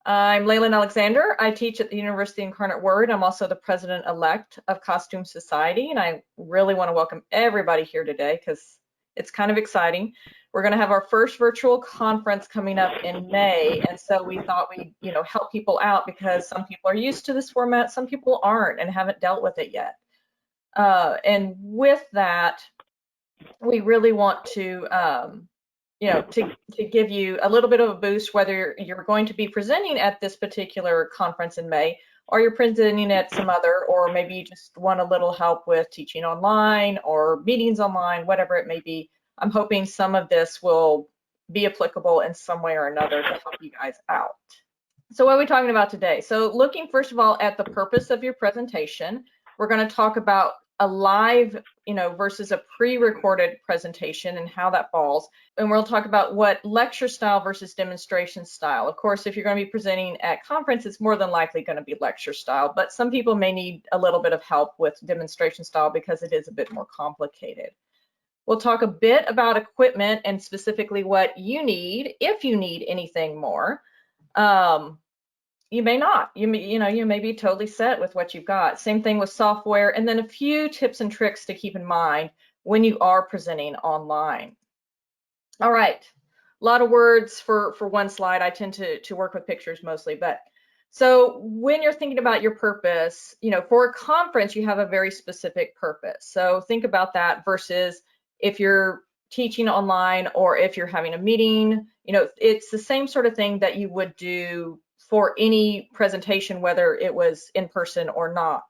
I'm Leyland Alexander. I teach at the University Incarnate Word. I'm also the president-elect of Costume Society, and I really want to welcome everybody here today because it's kind of exciting. We're going to have our first virtual conference coming up in May, and so we thought we'd, help people out because some people are used to this format, some people aren't and haven't dealt with it yet. And with that, we really want to to give you a little bit of a boost, whether you're going to be presenting at this particular conference in May, or you're presenting at some other, or maybe you just want a little help with teaching online or meetings online, whatever it may be. I'm hoping some of this will be applicable in some way or another to help you guys out. So what are we talking about today? So looking first of all at the purpose of your presentation, we're going to talk about a live, versus a pre-recorded presentation and how that falls. And we'll talk about what lecture style versus demonstration style. Of course, if you're going to be presenting at conference, it's more than likely going to be lecture style, but some people may need a little bit of help with demonstration style because it is a bit more complicated. We'll talk a bit about equipment and specifically what you need, if you need anything more. You may not. You may be totally set with what you've got. Same thing with software, and then a few tips and tricks to keep in mind when you are presenting online. All right, a lot of words for one slide. I tend to work with pictures mostly, but so when you're thinking about your purpose, for a conference, you have a very specific purpose. So think about that versus if you're teaching online or if you're having a meeting, it's the same sort of thing that you would do for any presentation, whether it was in person or not.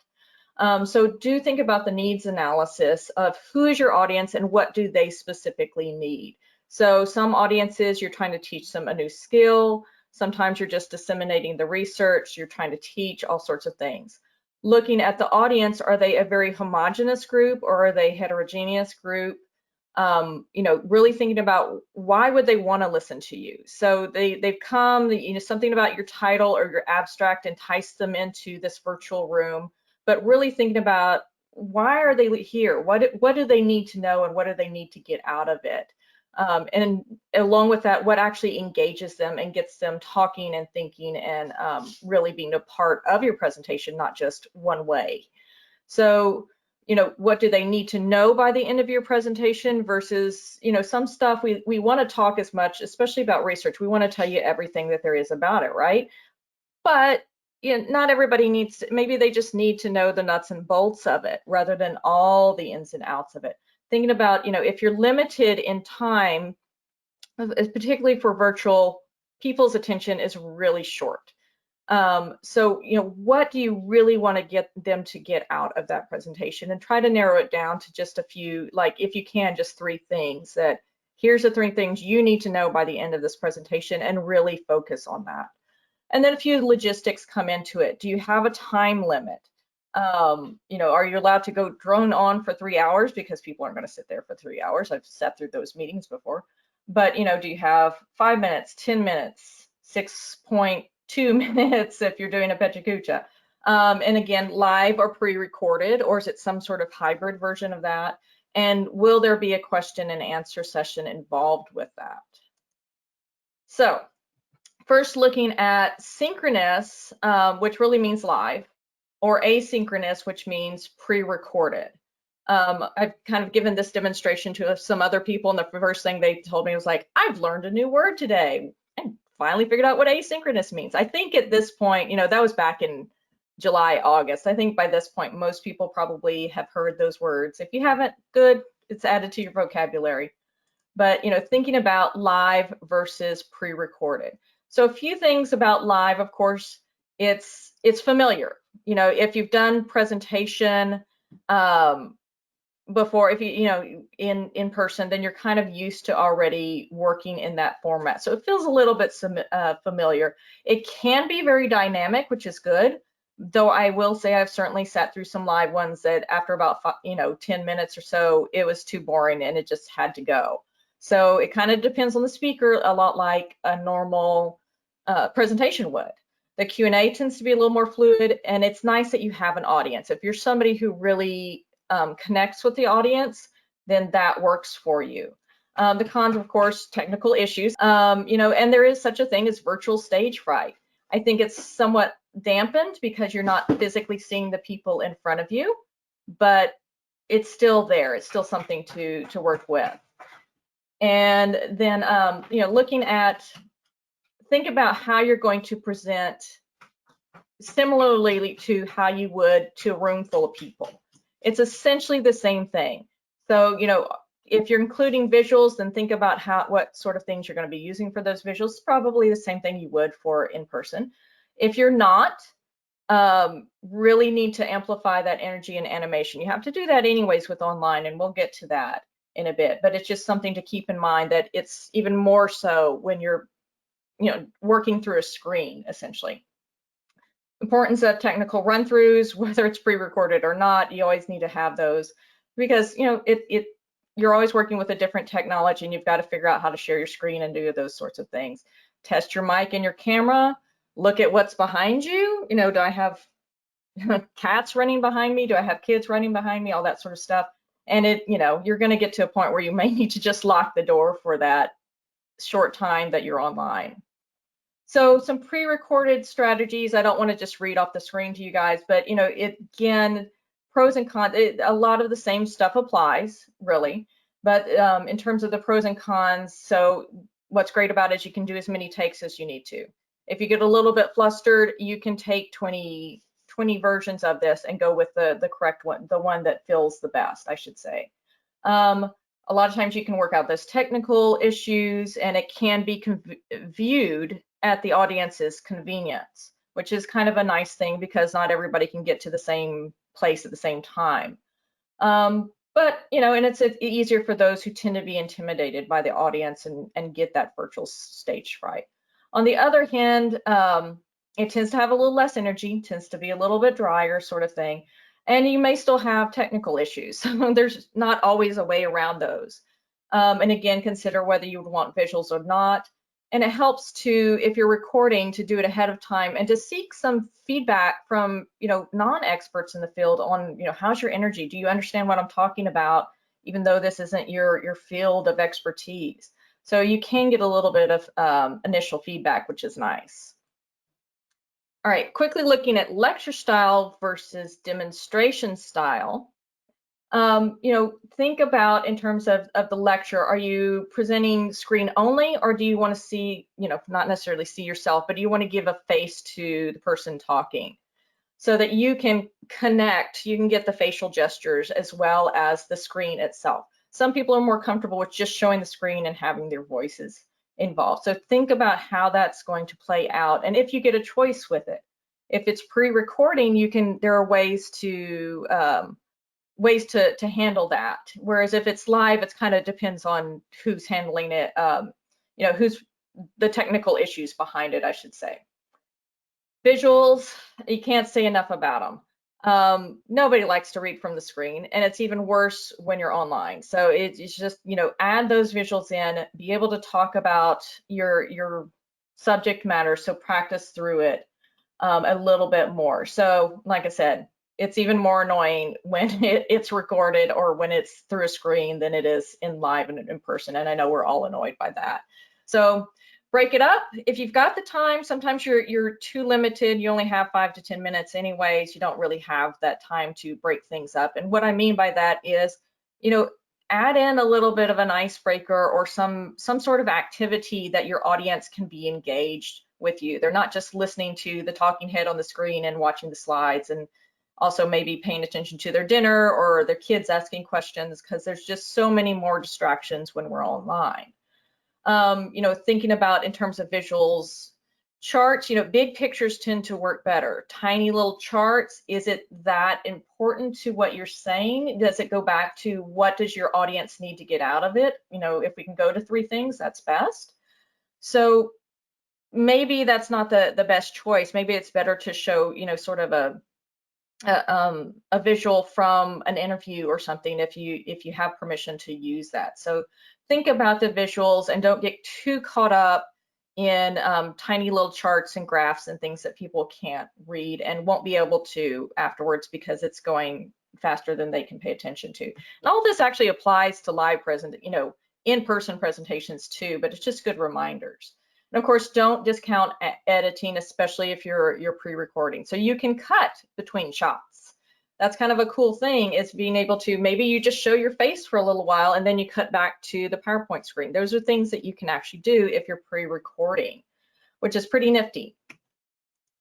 So do think about the needs analysis of who is your audience and what do they specifically need. So some audiences, you're trying to teach them a new skill. Sometimes you're just disseminating the research. You're trying to teach all sorts of things. Looking at the audience, are they a very homogeneous group or are they a heterogeneous group? Really thinking about why would they want to listen to you. So they've come, something about your title or your abstract enticed them into this virtual room, but really thinking about why are they here? What do they need to know and what do they need to get out of it? And along with that, what actually engages them and gets them talking and thinking and really being a part of your presentation, not just one way. So what do they need to know by the end of your presentation versus, some stuff we want to talk as much, especially about research. We want to tell you everything that there is about it, right? But not everybody needs to, maybe they just need to know the nuts and bolts of it rather than all the ins and outs of it. Thinking about, if you're limited in time, particularly for virtual, people's attention is really short. So, what do you really want to get them to get out of that presentation, and try to narrow it down to just a few, like if you can, just 3 things that here's the 3 things you need to know by the end of this presentation and really focus on that. And then a few logistics come into it. Do you have a time limit? Are you allowed to go drone on for 3 hours? Because people aren't going to sit there for 3 hours. I've sat through those meetings before. But, do you have 5 minutes, 10 minutes, 6.2 minutes if you're doing a Pechakucha? And again, live or pre-recorded, or is it some sort of hybrid version of that? And will there be a question and answer session involved with that? So first, looking at synchronous, which really means live, or asynchronous, which means pre-recorded. I've kind of given this demonstration to some other people, and the first thing they told me was like, I've learned a new word today and finally figured out what asynchronous means. I think at this point, that was back in July, August. I think by this point, most people probably have heard those words. If you haven't, good, it's added to your vocabulary. But, thinking about live versus pre-recorded. So a few things about live, of course, it's familiar. If you've done presentation before, if you in person, then you're kind of used to already working in that format. So it feels a little bit familiar. It can be very dynamic, which is good. Though I will say I've certainly sat through some live ones that after about 10 minutes or so, it was too boring and it just had to go. So it kind of depends on the speaker, a lot like a normal presentation would. The Q&A tends to be a little more fluid, and it's nice that you have an audience. If you're somebody who really connects with the audience, then that works for you. The cons, of course, technical issues, and there is such a thing as virtual stage fright. I think it's somewhat dampened because you're not physically seeing the people in front of you, but it's still there. It's still something to work with. And then, looking at, think about how you're going to present similarly to how you would to a room full of people. It's essentially the same thing. So, if you're including visuals, then think about what sort of things you're going to be using for those visuals. It's probably the same thing you would for in person. If you're not, really need to amplify that energy and animation. You have to do that anyways with online, and we'll get to that in a bit, but it's just something to keep in mind that it's even more so when you're working through a screen, essentially. Importance of technical run-throughs, whether it's pre-recorded or not, you always need to have those because you're always working with a different technology, and you've got to figure out how to share your screen and do those sorts of things. Test your mic and your camera. Look at what's behind you. Do I have cats running behind me? Do I have kids running behind me? All that sort of stuff. And you're going to get to a point where you may need to just lock the door for that short time that you're online. So some pre-recorded strategies. I don't want to just read off the screen to you guys, but again, pros and cons. A lot of the same stuff applies, really. But in terms of the pros and cons, so what's great about it is you can do as many takes as you need to. If you get a little bit flustered, you can take 20 versions of this and go with the correct one, the one that feels the best, I should say. A lot of times you can work out those technical issues, and it can be viewed at the audience's convenience, which is kind of a nice thing because not everybody can get to the same place at the same time. But, and it's easier for those who tend to be intimidated by the audience and get that virtual stage fright. On the other hand, it tends to have a little less energy, tends to be a little bit drier sort of thing. And you may still have technical issues. There's not always a way around those. And again, consider whether you would want visuals or not. And it helps to, if you're recording, to do it ahead of time and to seek some feedback from, non-experts in the field on, how's your energy? Do you understand what I'm talking about, even though this isn't your field of expertise? So you can get a little bit of initial feedback, which is nice. All right, quickly looking at lecture style versus demonstration style. Think about in terms of the lecture, are you presenting screen only, or do you want to see, not necessarily see yourself, but do you want to give a face to the person talking so that you can connect, you can get the facial gestures as well as the screen itself. Some people are more comfortable with just showing the screen and having their voices involved. So think about how that's going to play out, and if you get a choice with it. If it's pre-recording, there are ways to handle that. Whereas if it's live, it kind of depends on who's handling it, who's the technical issues behind it, I should say. Visuals, you can't say enough about them. Nobody likes to read from the screen, and it's even worse when you're online. So it's just, add those visuals in, be able to talk about your subject matter, so practice through it a little bit more. So like I said, it's even more annoying when it's recorded or when it's through a screen than it is in live and in person. And I know we're all annoyed by that. So break it up. If you've got the time, sometimes you're too limited. You only have 5 to 10 minutes anyways. You don't really have that time to break things up. And what I mean by that is, add in a little bit of an icebreaker or some sort of activity that your audience can be engaged with you. They're not just listening to the talking head on the screen and watching the slides, and also maybe paying attention to their dinner or their kids asking questions, because there's just so many more distractions when we're online. Thinking about in terms of visuals, charts, big pictures tend to work better. Tiny little charts, is it that important to what you're saying? Does it go back to what does your audience need to get out of it? If we can go to 3 things, that's best. So maybe that's not the best choice. Maybe it's better to show, sort of a visual from an interview or something if you have permission to use that. So think about the visuals and don't get too caught up in tiny little charts and graphs and things that people can't read and won't be able to afterwards because it's going faster than they can pay attention to. And all this actually applies to live in-person presentations too, but it's just good reminders. And of course, don't discount editing, especially if you're pre-recording. So you can cut between shots. That's kind of a cool thing, is being able to, maybe you just show your face for a little while and then you cut back to the PowerPoint screen. Those are things that you can actually do if you're pre-recording, which is pretty nifty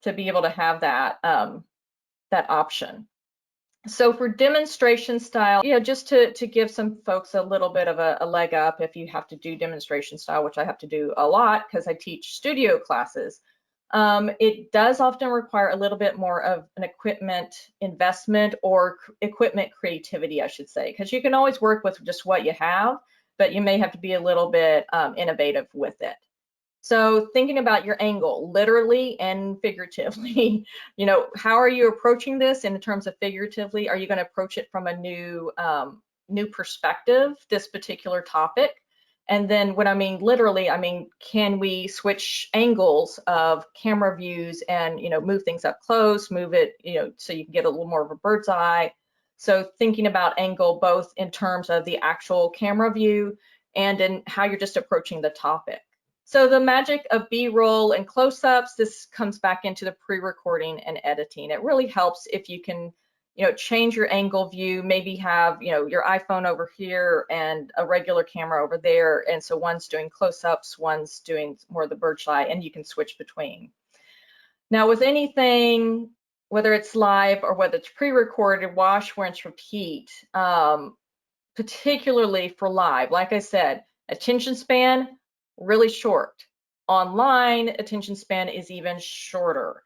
to be able to have that, that option. So for demonstration style, just to give some folks a little bit of a leg up if you have to do demonstration style, which I have to do a lot because I teach studio classes. It does often require a little bit more of an equipment investment or equipment creativity, I should say, because you can always work with just what you have, but you may have to be a little bit innovative with it. So thinking about your angle, literally and figuratively, how are you approaching this in terms of figuratively? Are you going to approach it from a new perspective, this particular topic? And then when I mean literally, I mean, can we switch angles of camera views and, move things up close, move it, so you can get a little more of a bird's eye. So thinking about angle both in terms of the actual camera view and in how you're just approaching the topic. So the magic of B-roll and close-ups, this comes back into the pre-recording and editing. It really helps if you can, change your angle view, maybe have, your iPhone over here and a regular camera over there. And so one's doing close-ups, one's doing more of the bird's eye, and you can switch between. Now with anything, whether it's live or whether it's pre-recorded, wash, rinse, repeat, particularly for live, like I said, attention span, really short. Online, attention span is even shorter.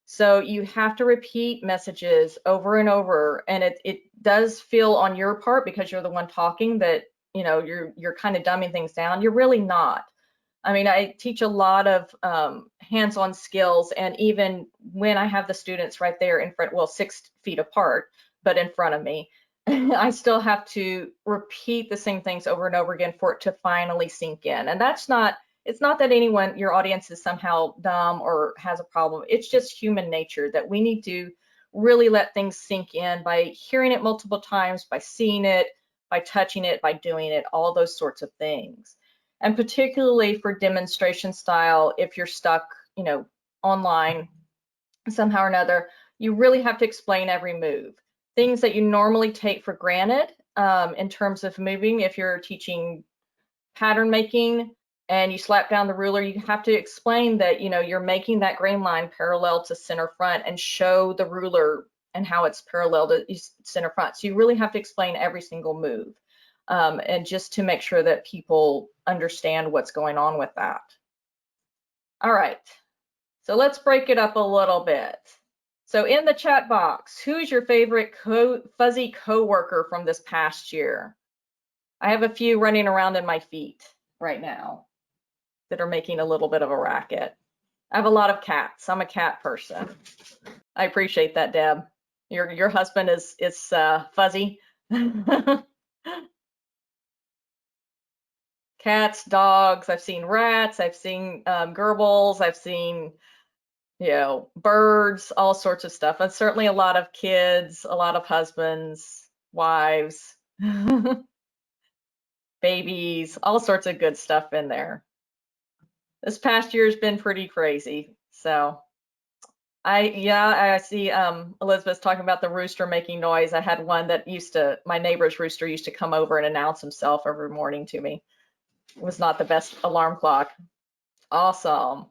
So you have to repeat messages over and over, and it does feel on your part, because you're the one talking, that you're kind of dumbing things down. You're really not. I mean, I teach a lot of hands-on skills, and even when I have the students right there in front, well, 6 feet apart, but in front of me, I still have to repeat the same things over and over again for it to finally sink in. And it's not that your audience is somehow dumb or has a problem. It's just human nature that we need to really let things sink in by hearing it multiple times, by seeing it, by touching it, by doing it, all those sorts of things. And particularly for demonstration style, if you're stuck, online somehow or another, you really have to explain every move. Things that you normally take for granted in terms of moving. If you're teaching pattern making and you slap down the ruler, you have to explain that you're making that grain line parallel to center front and show the ruler and how it's parallel to center front. So you really have to explain every single move, and just to make sure that people understand what's going on with that. All right, so let's break it up a little bit. So in the chat box, who's your favorite fuzzy coworker from this past year? I have a few running around in my feet right now that are making a little bit of a racket. I have a lot of cats. I'm a cat person. I appreciate that, Deb. Your husband is fuzzy. Cats, dogs. I've seen rats. I've seen gerbils. I've seen birds, all sorts of stuff. And certainly a lot of kids, a lot of husbands, wives, babies, all sorts of good stuff in there. This past year has been pretty crazy. So I see Elizabeth's talking about the rooster making noise. I had one that my neighbor's rooster used to come over and announce himself every morning to me. It was not the best alarm clock. Awesome.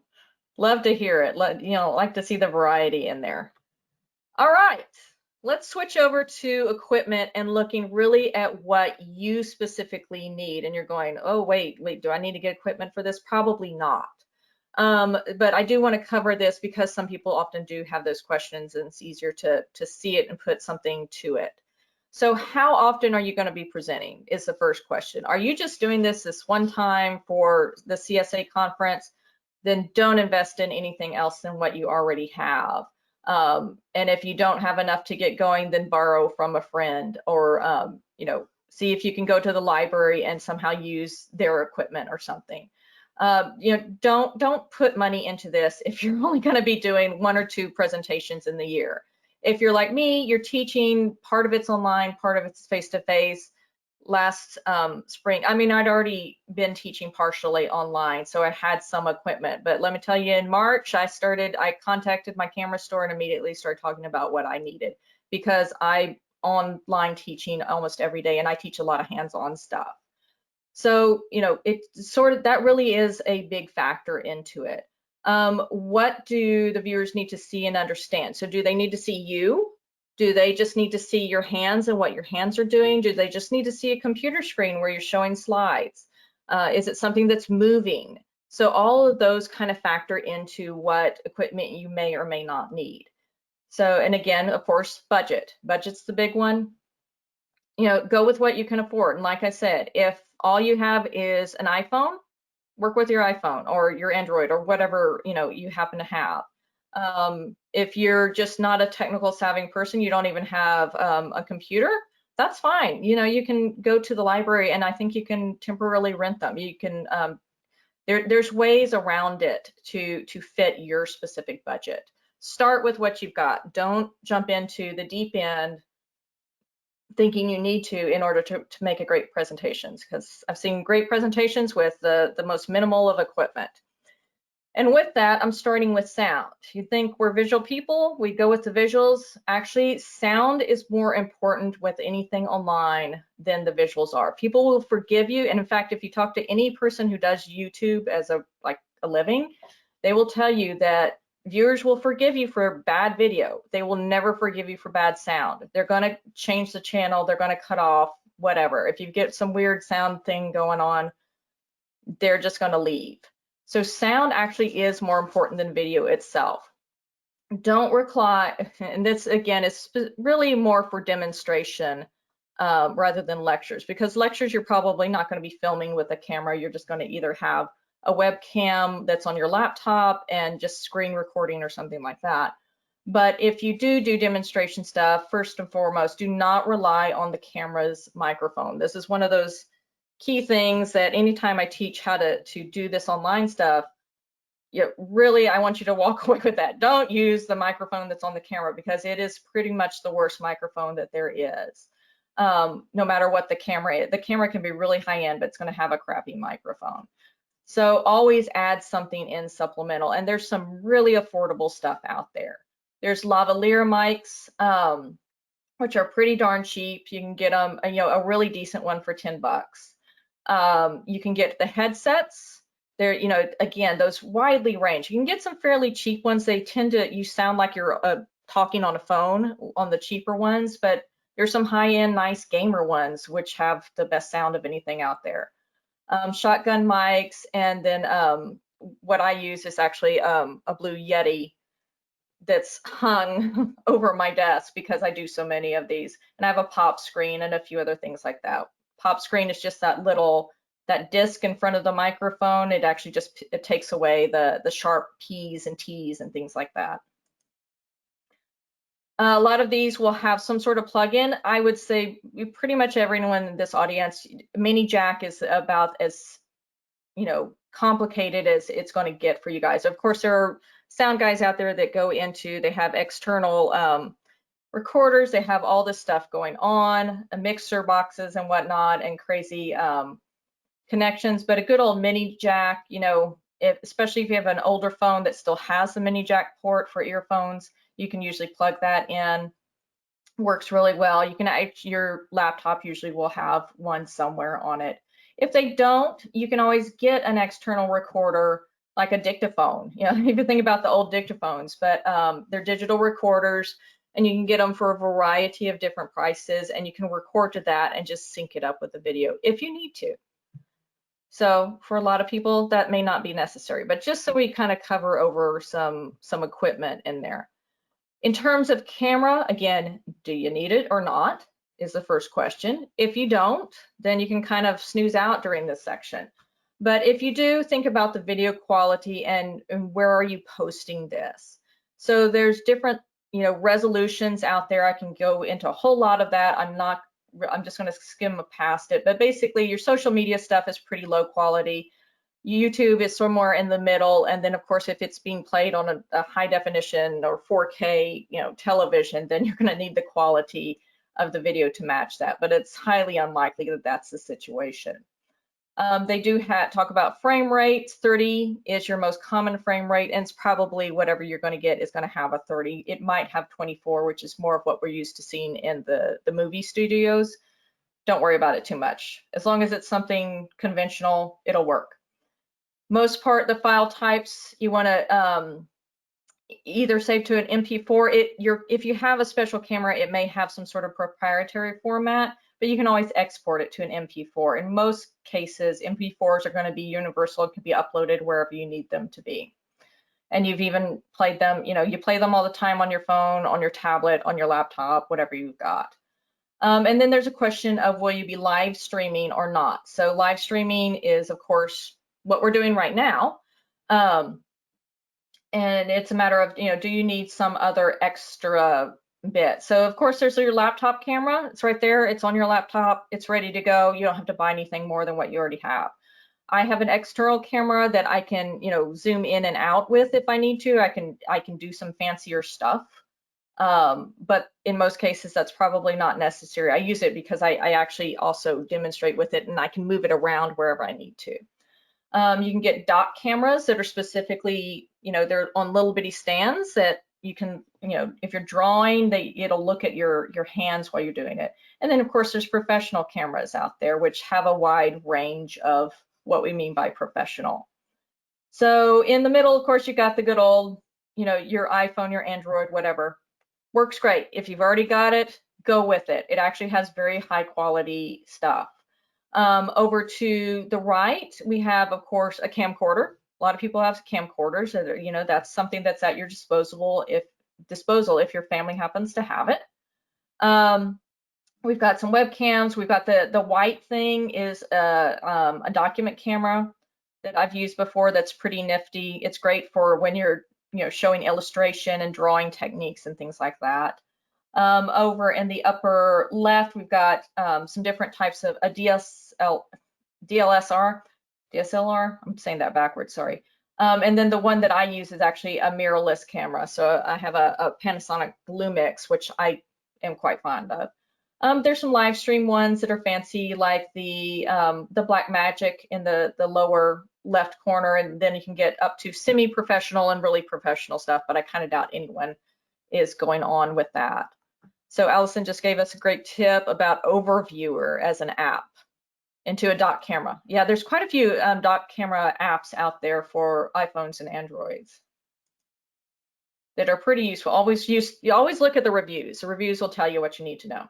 Love to hear it. Like to see the variety in there. All right, let's switch over to equipment and looking really at what you specifically need. And you're going, oh, wait, do I need to get equipment for this? Probably not. But I do want to cover this because some people often do have those questions, and it's easier to see it and put something to it. So how often are you going to be presenting is the first question. Are you just doing this one time for the CSA conference? Then don't invest in anything else than what you already have. And if you don't have enough to get going, then borrow from a friend, or see if you can go to the library and somehow use their equipment or something. Don't put money into this if you're only going to be doing 1 or 2 presentations in the year. If you're like me, you're teaching, part of it's online, part of it's face-to-face, last spring. I mean, I'd already been teaching partially online, so I had some equipment, but let me tell you, in March, I contacted my camera store and immediately started talking about what I needed, because I online teaching almost every day, and I teach a lot of hands-on stuff. So, you know, that really is a big factor into it. What do the viewers need to see and understand? So do they need to see you? Do they just need to see your hands and what your hands are doing? Do they just need to see a computer screen where you're showing slides? Is it something that's moving? So all of those kind of factor into what equipment you may or may not need. So, and again, of course, budget. Budget's the big one. You know, go with what you can afford. And like I said, if all you have is an iPhone, work with your iPhone or your Android or whatever, you know, you happen to have. If you're just not a technical savvy person, you don't even have a computer, that's fine. You know, you can go to the library, and I think you can temporarily rent them. You can, there's ways around it to fit your specific budget. Start with what you've got. Don't jump into the deep end thinking you need to in order to make a great presentations, because I've seen great presentations with the most minimal of equipment. And with that, I'm starting with sound. You think we're visual people, we go with the visuals. Actually, sound is more important with anything online than the visuals are. People will forgive you. And in fact, if you talk to any person who does YouTube as a living, they will tell you that viewers will forgive you for bad video. They will never forgive you for bad sound. They're going to change the channel. They're going to cut off, whatever. If you get some weird sound thing going on, they're just going to leave. So sound actually is more important than video itself. Don't rely, and this again is really more for demonstration rather than lectures, because lectures you're probably not going to be filming with a camera. You're just going to either have a webcam that's on your laptop and just screen recording or something like that. But if you do demonstration stuff, first and foremost, do not rely on the camera's microphone. This is one of those key things that anytime I teach how to do this online stuff, really, I want you to walk away with that. Don't use the microphone that's on the camera, because it is pretty much the worst microphone that there is. No matter what the camera is. The camera can be really high end, but it's going to have a crappy microphone. So always add something in supplemental, and there's some really affordable stuff out there. There's lavalier mics, which are pretty darn cheap. You can get them, you know, a really decent one for 10 bucks. You can get the headsets. They're, you know, again, those widely range. You can get some fairly cheap ones. They tend to, you sound like you're talking on a phone on the cheaper ones, but there's some high-end, nice gamer ones, which have the best sound of anything out there. Shotgun mics, and then what I use is actually a Blue Yeti that's hung over my desk because I do so many of these, and I have a pop screen and a few other things like that. Pop screen is just that disc in front of the microphone. It actually just, it takes away the sharp P's and T's and things like that. A lot of these will have some sort of plug-in. I would say pretty much everyone in this audience, mini jack is about as, you know, complicated as it's going to get for you guys. Of course, there are sound guys out there that go into, they have external recorders, they have all this stuff going on, mixer boxes and whatnot, and crazy connections. But a good old mini jack, you know, especially if you have an older phone that still has the mini jack port for earphones, you can usually plug that in. Works really well. You can, your laptop usually will have one somewhere on it. If they don't, you can always get an external recorder like a dictaphone. You know, if you think about the old dictaphones, but they're digital recorders, and you can get them for a variety of different prices, and you can record to that and just sync it up with the video if you need to. So for a lot of people, that may not be necessary, but just so we kind of cover over some equipment in there. In terms of camera, again, do you need it or not is the first question. If you don't, then you can kind of snooze out during this section. But if you do, think about the video quality and where are you posting this. So there's different, you know, resolutions out there. I can go into a whole lot of that. I'm just going to skim past it. But basically, your social media stuff is pretty low quality. YouTube is somewhere in the middle, and then of course if it's being played on a high definition or 4K, you know, television, then you're going to need the quality of the video to match that, but it's highly unlikely that that's the situation. They do talk about frame rates. 30 is your most common frame rate, and it's probably whatever you're going to get is going to have a 30. It might have 24, which is more of what we're used to seeing in the movie studios. Don't worry about it too much. As long as it's something conventional, it'll work. Most part, the file types you want to either save to an MP4. If you have a special camera, it may have some sort of proprietary format, but you can always export it to an MP4. In most cases, MP4s are going to be universal. It can be uploaded wherever you need them to be. And you've even played them, you play them all the time on your phone, on your tablet, on your laptop, whatever you've got. And then there's a question of will you be live streaming or not? So live streaming is, of course, what we're doing right now. And it's a matter of, do you need some other extra bit? So of course, there's your laptop camera. It's right there. It's on your laptop. It's ready to go. You don't have to buy anything more than what you already have. I have an external camera that I can, zoom in and out with if I need to. I can do some fancier stuff. But in most cases, that's probably not necessary. I use it because I actually also demonstrate with it, and I can move it around wherever I need to. You can get dock cameras that are specifically, they're on little bitty stands that you can, if you're drawing, it'll look at your hands while you're doing it. And then of course there's professional cameras out there which have a wide range of what we mean by professional. So in the middle, of course, you got the good old, your iPhone, your Android, whatever. Works great. If you've already got it, go with it. It actually has very high quality stuff. Over to the right, we have, of course, a camcorder. A lot of people have camcorders. So that's something that's at your disposal if your family happens to have it. We've got some webcams. We've got the white thing is a document camera that I've used before. That's pretty nifty. It's great for when you're showing illustration and drawing techniques and things like that. Over in the upper left, we've got some different types of a DSLR. I'm saying that backwards, sorry. And then the one that I use is actually a mirrorless camera. So I have a Panasonic Lumix, which I am quite fond of. There's some live stream ones that are fancy, like the Blackmagic in the lower left corner, and then you can get up to semi-professional and really professional stuff, but I kind of doubt anyone is going on with that. So Allison just gave us a great tip about Overviewer as an app into a dock camera. Yeah, there's quite a few dock camera apps out there for iPhones and Androids that are pretty useful. You always look at the reviews. The reviews will tell you what you need to know.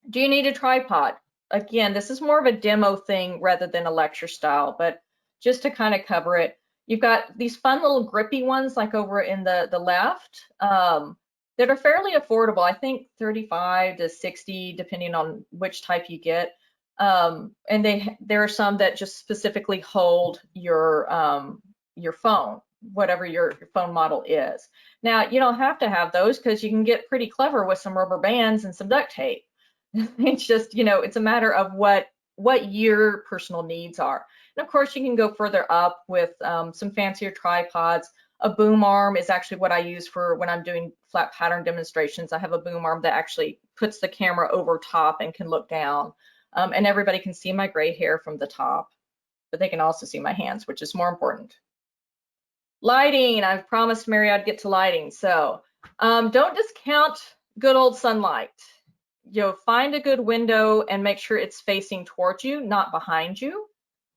Do you need a tripod? Again, this is more of a demo thing rather than a lecture style, but just to kind of cover it, you've got these fun little grippy ones like over in the left that are fairly affordable. I think 35 to 60, depending on which type you get. And there are some that just specifically hold your phone, whatever your phone model is. Now, you don't have to have those because you can get pretty clever with some rubber bands and some duct tape. It's just, it's a matter of what your personal needs are. And of course, you can go further up with some fancier tripods. A boom arm is actually what I use for when I'm doing flat pattern demonstrations. I have a boom arm that actually puts the camera over top and can look down. And everybody can see my gray hair from the top, but they can also see my hands, which is more important. Lighting, I've promised Mary I'd get to lighting. So don't discount good old sunlight. Find a good window and make sure it's facing towards you, not behind you.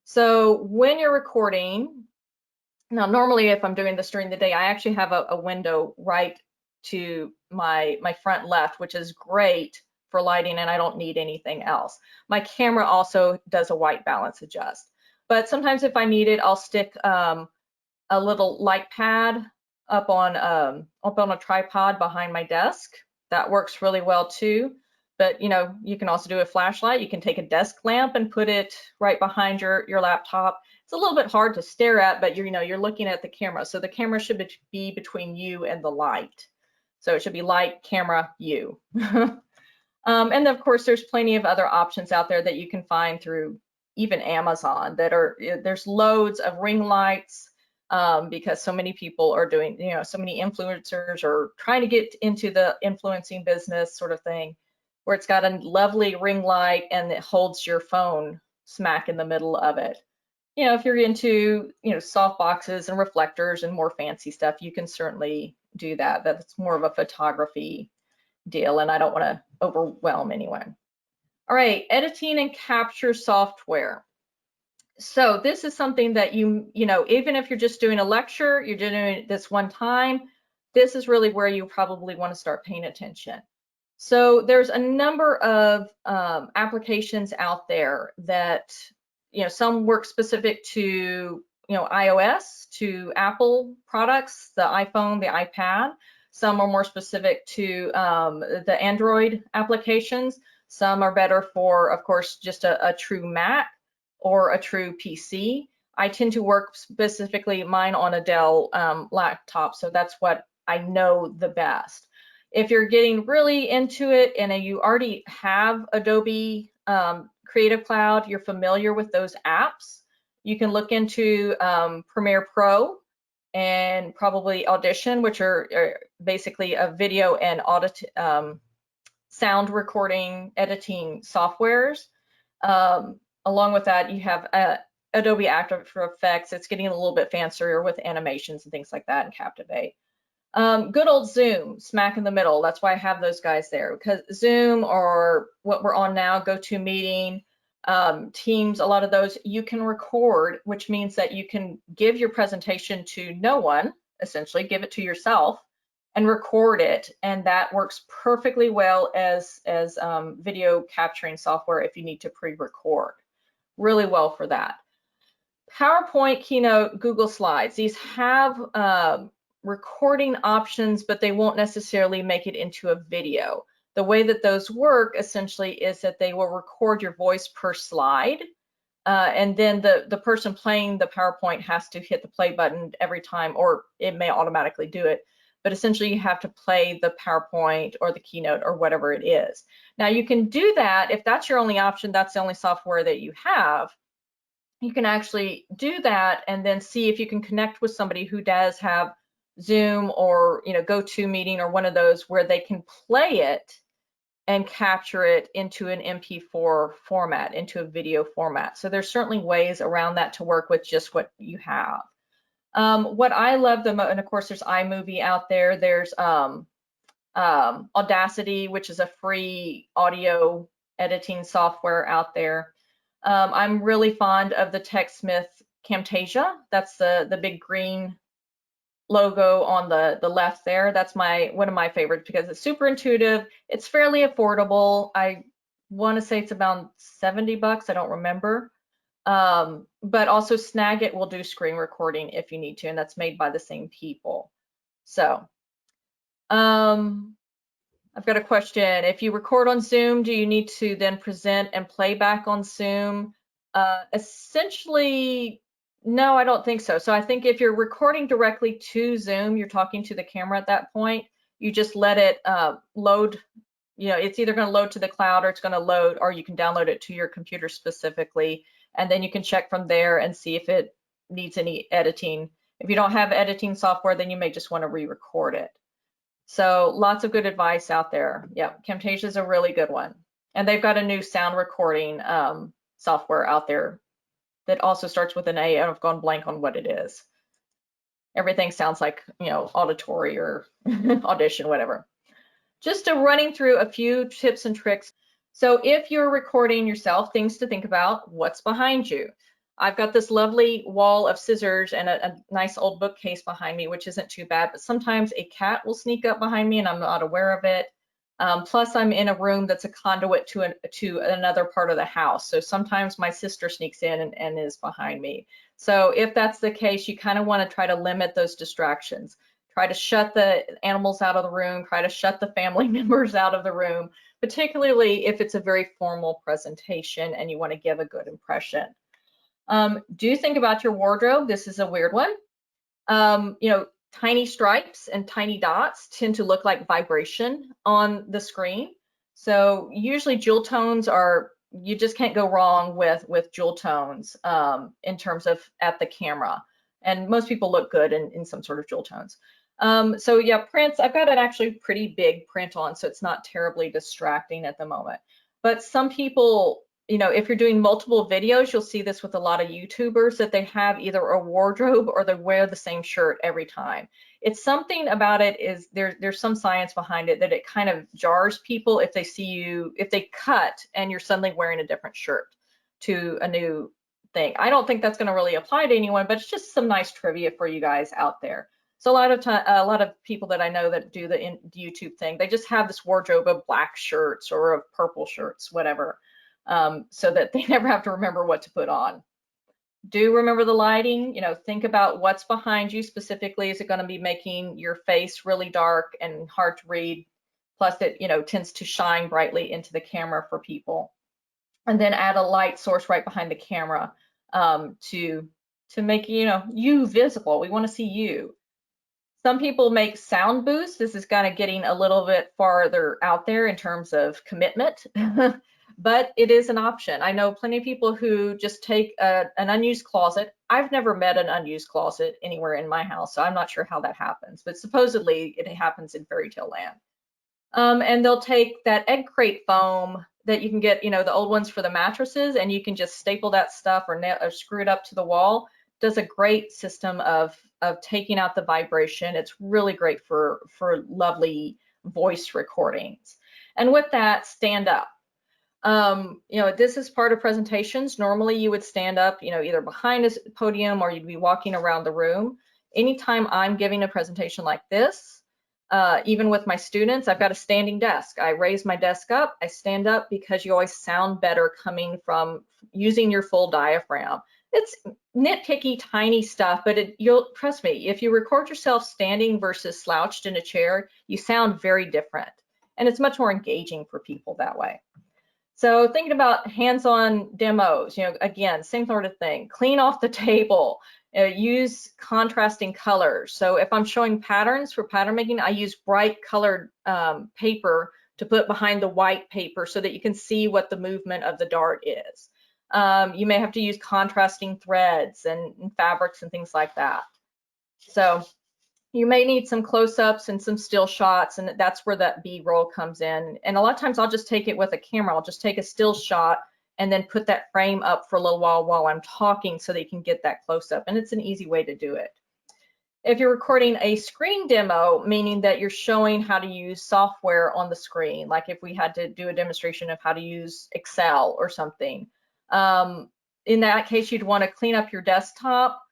So when you're recording, now normally if I'm doing this during the day, I actually have a window right to my front left, which is great for lighting, and I don't need anything else. My camera also does a white balance adjust, but sometimes if I need it, I'll stick a little light pad up on a tripod behind my desk. That works really well too. But you can also do a flashlight. You can take a desk lamp and put it right behind your laptop. It's a little bit hard to stare at, but you're looking at the camera. So the camera should be between you and the light. So it should be light, camera, you. And of course, there's plenty of other options out there that you can find through even Amazon there's loads of ring lights because so many people are doing, so many influencers are trying to get into the influencing business sort of thing, where it's got a lovely ring light and it holds your phone smack in the middle of it. You know, if you're into, you know, soft boxes and reflectors and more fancy stuff, you can certainly do that. That's more of a photography deal, and I don't want to overwhelm anyone. All right, editing and capture software. So this is something that you know, even if you're just doing a lecture, you're doing it this one time, this is really where you probably want to start paying attention. So there's a number of applications out there that, you know, some work specific to, you know, iOS, to Apple products, the iPhone, the iPad. Some are more specific to the Android applications. Some are better for, of course, just a true Mac or a true PC. I tend to work specifically mine on a Dell laptop, so that's what I know the best. If you're getting really into it and you already have Adobe Creative Cloud, you're familiar with those apps, you can look into Premiere Pro and probably Audition, which are basically a video and sound recording editing softwares. Along with that, you have Adobe After Effects. It's getting a little bit fancier with animations and things like that in Captivate. Good old Zoom, smack in the middle. That's why I have those guys there, because Zoom, or what we're on now, GoToMeeting, Teams, a lot of those, you can record, which means that you can give your presentation to no one, essentially give it to yourself and record it, and that works perfectly well as video capturing software if you need to pre-record. Really well for that. PowerPoint, Keynote, Google Slides, these have recording options, but they won't necessarily make it into a video. The way that those work essentially is that they will record your voice per slide, and then the person playing the PowerPoint has to hit the play button every time, or it may automatically do it, but essentially you have to play the PowerPoint or the Keynote or whatever it is. Now you can do that if that's your only option, that's the only software that you have. You can actually do that and then see if you can connect with somebody who does have Zoom or, you know, GoToMeeting or one of those where they can play it and capture it into an MP4 format, into a video format. So there's certainly ways around that to work with just what you have. What I love the most, and of course there's iMovie out there, there's Audacity, which is a free audio editing software out there. I'm really fond of the TechSmith Camtasia. That's the big green logo on the left there. That's one of my favorites because it's super intuitive. It's fairly affordable. I want to say it's about $70. I don't remember. But also Snagit will do screen recording if you need to, and that's made by the same people. So I've got a question. If you record on Zoom, do you need to then present and play back on Zoom? Essentially, no, I don't think so. So I think if you're recording directly to Zoom, you're talking to the camera at that point, you just let it load. You know, it's either going to load to the cloud or it's going to load, or you can download it to your computer specifically, and then you can check from there and see if it needs any editing. If you don't have editing software, then you may just want to re-record it. So lots of good advice out there. Yeah, Camtasia is a really good one. And they've got a new sound recording software out there that also starts with an A. I've gone blank on what it is. Everything sounds like, you know, auditory or Audition, whatever. Just running through a few tips and tricks. So if you're recording yourself, things to think about: what's behind you. I've got this lovely wall of scissors and a nice old bookcase behind me, which isn't too bad, but sometimes a cat will sneak up behind me and I'm not aware of it. Plus I'm in a room that's a conduit to another part of the house. So sometimes my sister sneaks in and is behind me. So if that's the case, you kind of want to try to limit those distractions. Try to shut the animals out of the room, try to shut the family members out of the room, particularly if it's a very formal presentation and you want to give a good impression. Do think about your wardrobe. This is a weird one. You know, tiny stripes and tiny dots tend to look like vibration on the screen. So usually jewel tones are, you just can't go wrong with jewel tones in terms of at the camera. And most people look good in some sort of jewel tones. So yeah, prints, I've got an actually pretty big print on, so it's not terribly distracting at the moment. But some people, if you're doing multiple videos, you'll see this with a lot of YouTubers, that they have either a wardrobe or they wear the same shirt every time. It's something about it is there's some science behind it that it kind of jars people if they see you, if they cut and you're suddenly wearing a different shirt to a new thing. I don't think that's going to really apply to anyone, but it's just some nice trivia for you guys out there. So a lot of people that I know that do the YouTube thing, they just have this wardrobe of black shirts or of purple shirts, whatever, so that they never have to remember what to put on. Do remember the lighting, think about what's behind you specifically. Is it going to be making your face really dark and hard to read? Plus it, tends to shine brightly into the camera for people. And then add a light source right behind the camera to make, you visible. We want to see you. Some people make sound boosts. This is kind of getting a little bit farther out there in terms of commitment, but it is an option. I know plenty of people who just take an unused closet. I've never met an unused closet anywhere in my house, so I'm not sure how that happens, but supposedly it happens in fairy tale land. And they'll take that egg crate foam that you can get, the old ones for the mattresses, and you can just staple that stuff or screw it up to the wall. Does a great system of taking out the vibration. It's really great for lovely voice recordings. And with that, stand up. This is part of presentations. Normally you would stand up, either behind a podium or you'd be walking around the room. Anytime I'm giving a presentation like this, even with my students, I've got a standing desk. I raise my desk up, I stand up, because you always sound better coming from using your full diaphragm. It's nitpicky, tiny stuff, but you'll trust me, if you record yourself standing versus slouched in a chair, you sound very different. And it's much more engaging for people that way. So thinking about hands-on demos, again, same sort of thing. Clean off the table. Use contrasting colors. So if I'm showing patterns for pattern making, I use bright colored paper to put behind the white paper so that you can see what the movement of the dart is. You may have to use contrasting threads and fabrics and things like that. So you may need some close-ups and some still shots, and that's where that B-roll comes in. And a lot of times I'll just take it with a camera. I'll just take a still shot and then put that frame up for a little while I'm talking so that you can get that close-up. And it's an easy way to do it. If you're recording a screen demo, meaning that you're showing how to use software on the screen, like if we had to do a demonstration of how to use Excel or something, in that case, you'd want to clean up your desktop,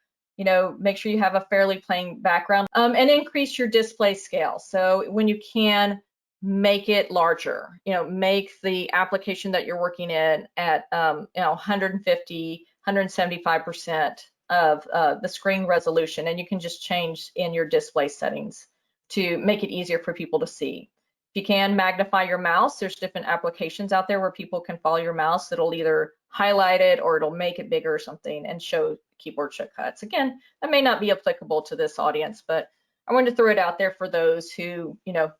make sure you have a fairly plain background, and increase your display scale. So when you can, make it larger, make the application that you're working in at 150, 175% of the screen resolution, and you can just change in your display settings to make it easier for people to see. If you can, magnify your mouse. There's different applications out there where people can follow your mouse. It'll either highlight it or it'll make it bigger or something and show keyboard shortcuts. Again, that may not be applicable to this audience, but I wanted to throw it out there for those who,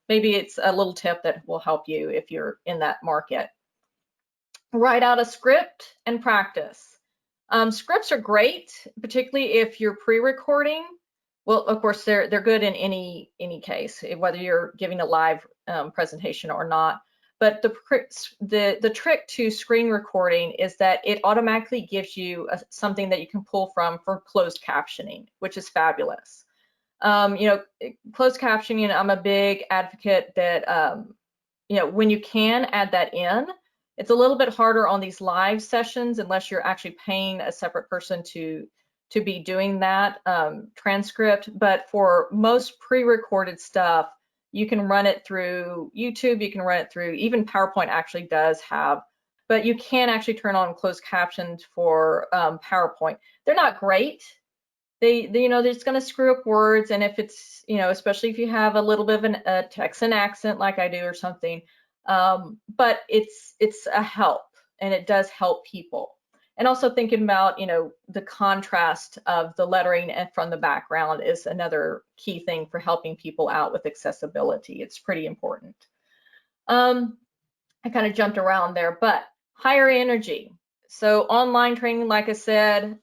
maybe it's a little tip that will help you if you're in that market. Write out a script and practice. Scripts are great, particularly if you're pre-recording. Well, of course, they're good in any case, whether you're giving a live presentation or not. But the trick to screen recording is that it automatically gives you something that you can pull from for closed captioning, which is fabulous. Closed captioning, I'm a big advocate that, when you can add that in. It's a little bit harder on these live sessions unless you're actually paying a separate person to be doing that transcript. But for most pre-recorded stuff, you can run it through YouTube, you can run it through, even PowerPoint actually does have, but you can actually turn on closed captions for PowerPoint. They're not great. They're just going to screw up words, and if it's, especially if you have a little bit of a Texan accent like I do or something, but it's a help, and it does help people. And also thinking about, the contrast of the lettering and from the background is another key thing for helping people out with accessibility. It's pretty important. I kind of jumped around there, but higher energy. So online training, like I said,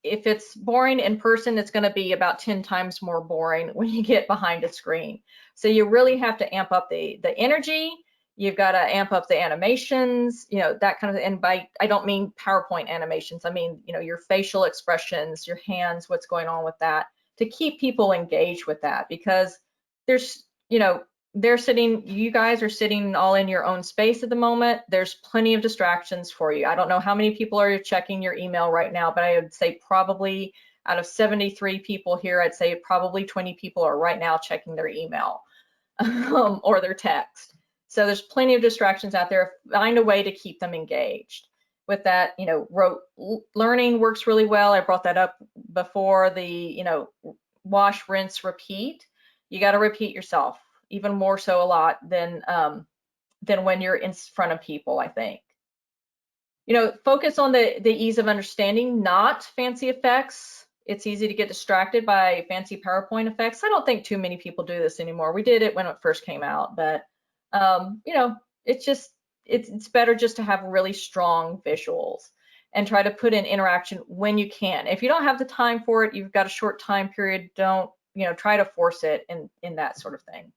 if it's boring in person, it's going to be about 10 times more boring when you get behind a screen. So you really have to amp up the energy. You've got to amp up the animations, you know, that kind of, and by, I don't mean PowerPoint animations. I mean, you know, your facial expressions, your hands, what's going on with that, to keep people engaged with that, because there's, you know, you guys are sitting all in your own space at the moment. There's plenty of distractions for you. I don't know how many people are checking your email right now, but I would say probably out of 73 people here, I'd say probably 20 people are right now checking their email or their text. So there's plenty of distractions out there. Find a way to keep them engaged. With that, you know, rote learning works really well. I brought that up before. The, you know, wash, rinse, repeat. You got to repeat yourself, even more so a lot than when you're in front of people, I think. You know, focus on the ease of understanding, not fancy effects. It's easy to get distracted by fancy PowerPoint effects. I don't think too many people do this anymore. We did it when it first came out, but you know, it's better just to have really strong visuals and try to put in interaction when you can. If you don't have the time for it, you've got a short time period, don't, you know, try to force it in that sort of thing.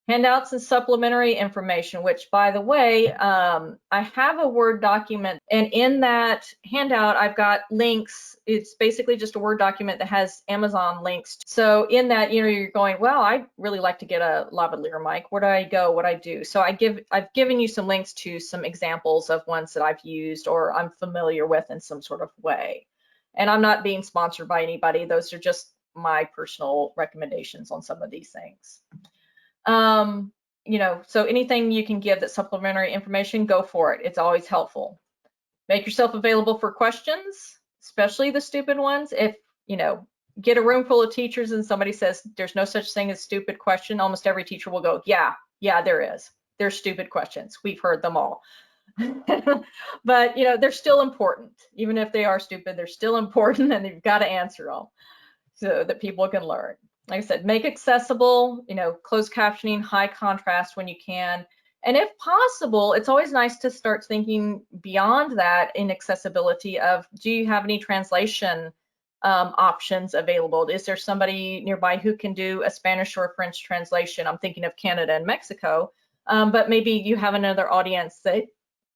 Handouts and supplementary information, which, by the way, I have a Word document, and in that handout, I've got links. It's basically just a Word document that has Amazon links. So in that, you know, you're going, well, I'd really like to get a lavalier mic. Where do I go? What do I do? So I've given you some links to some examples of ones that I've used or I'm familiar with in some sort of way. And I'm not being sponsored by anybody. Those are just my personal recommendations on some of these things. You know, so anything you can give that's supplementary information, go for it. It's always helpful. Make yourself available for questions, especially the stupid ones. If, you know, get a room full of teachers and somebody says there's no such thing as stupid question, almost every teacher will go, yeah, there is. There's stupid questions. We've heard them all. But, you know, they're still important. Even if they are stupid, they're still important, and you've got to answer them so that people can learn. Like I said, make accessible, you know, closed captioning, high contrast when you can. And if possible, it's always nice to start thinking beyond that in accessibility of, do you have any translation options available? Is there somebody nearby who can do a Spanish or French translation? I'm thinking of Canada and Mexico, but maybe you have another audience that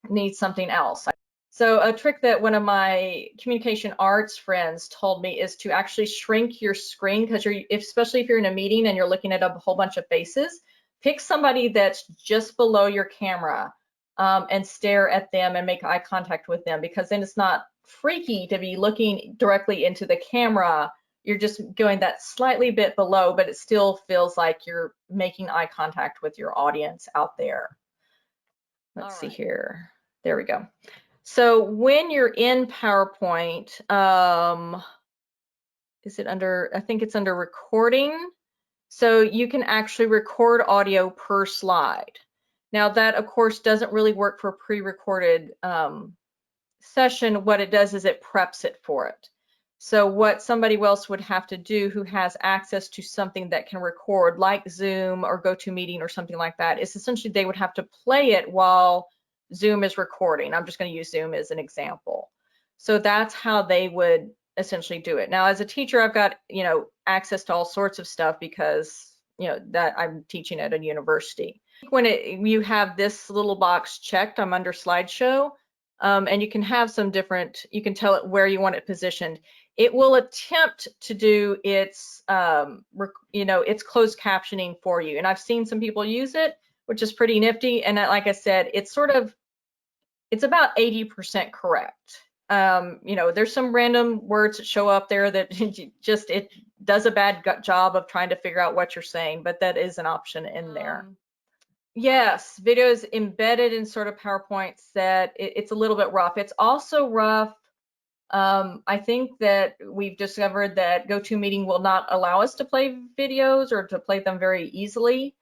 needs something else. So a trick that one of my communication arts friends told me is to actually shrink your screen, because especially if you're in a meeting and you're looking at a whole bunch of faces, pick somebody that's just below your camera and stare at them and make eye contact with them, because then it's not freaky to be looking directly into the camera. You're just going that slightly bit below, but it still feels like you're making eye contact with your audience out there. Let's see here. There we go. So when you're in PowerPoint, is it under, I think it's under recording. So you can actually record audio per slide. Now that, of course, doesn't really work for a pre-recorded session. What it does is it preps it for it. So what somebody else would have to do who has access to something that can record, like Zoom or GoToMeeting or something like that, is essentially they would have to play it while Zoom is recording. I'm just going to use Zoom as an example. So that's how they would essentially do it. Now, as a teacher, I've got, you know, access to all sorts of stuff because, you know, that I'm teaching at a university. When you have this little box checked, I'm under slideshow, and you can have some different, you can tell it where you want it positioned. It will attempt to do its, you know, its closed captioning for you. And I've seen some people use it, which is pretty nifty. And like I said, it's sort of, it's about 80% correct. You know, there's some random words that show up there that just, it does a bad job of trying to figure out what you're saying, but that is an option in there. Yes, videos embedded in sort of PowerPoints that it's a little bit rough. It's also rough. I think that we've discovered that GoToMeeting will not allow us to play videos or to play them very easily.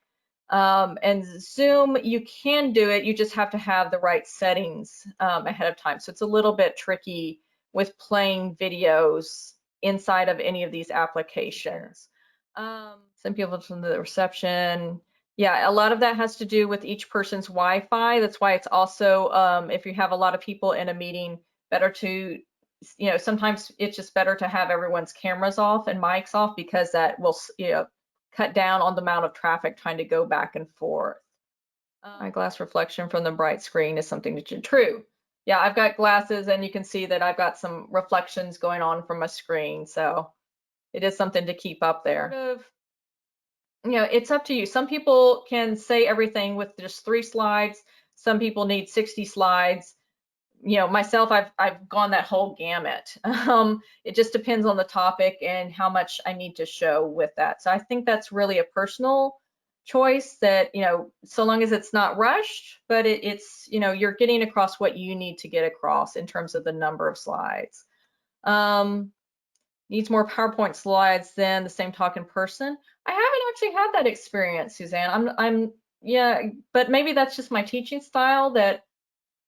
And Zoom, you can do it, you just have to have the right settings ahead of time. So it's a little bit tricky with playing videos inside of any of these applications. Some people from the reception, yeah, a lot of that has to do with each person's Wi-Fi. That's why it's also, if you have a lot of people in a meeting, better to you know, sometimes it's just better to have everyone's cameras off and mics off, because that will, you know, cut down on the amount of traffic trying to go back and forth. Eyeglass reflection from the bright screen is something that true. Yeah, I've got glasses, and you can see that I've got some reflections going on from my screen. So it is something to keep up there. Sort of, you know, it's up to you. Some people can say everything with just 3 slides. Some people need 60 slides. You know, myself, I've gone that whole gamut. It just depends on the topic and how much I need to show with that. So I think that's really a personal choice, that, you know, so long as it's not rushed, but it's, you know, you're getting across what you need to get across in terms of the number of slides. Needs more PowerPoint slides than the same talk in person. I haven't actually had that experience, Suzanne. Yeah, but maybe that's just my teaching style, that,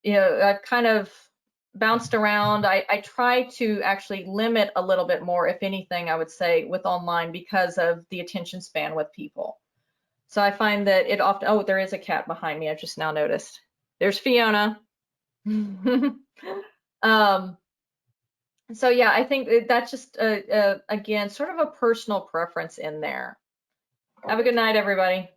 you know, I've kind of bounced around. I try to actually limit a little bit more, if anything, I would say, with online, because of the attention span with people. So I find that it often, oh, there is a cat behind me. I've just now noticed. There's Fiona. So yeah, I think that's just, again, sort of a personal preference in there. Have a good night, everybody.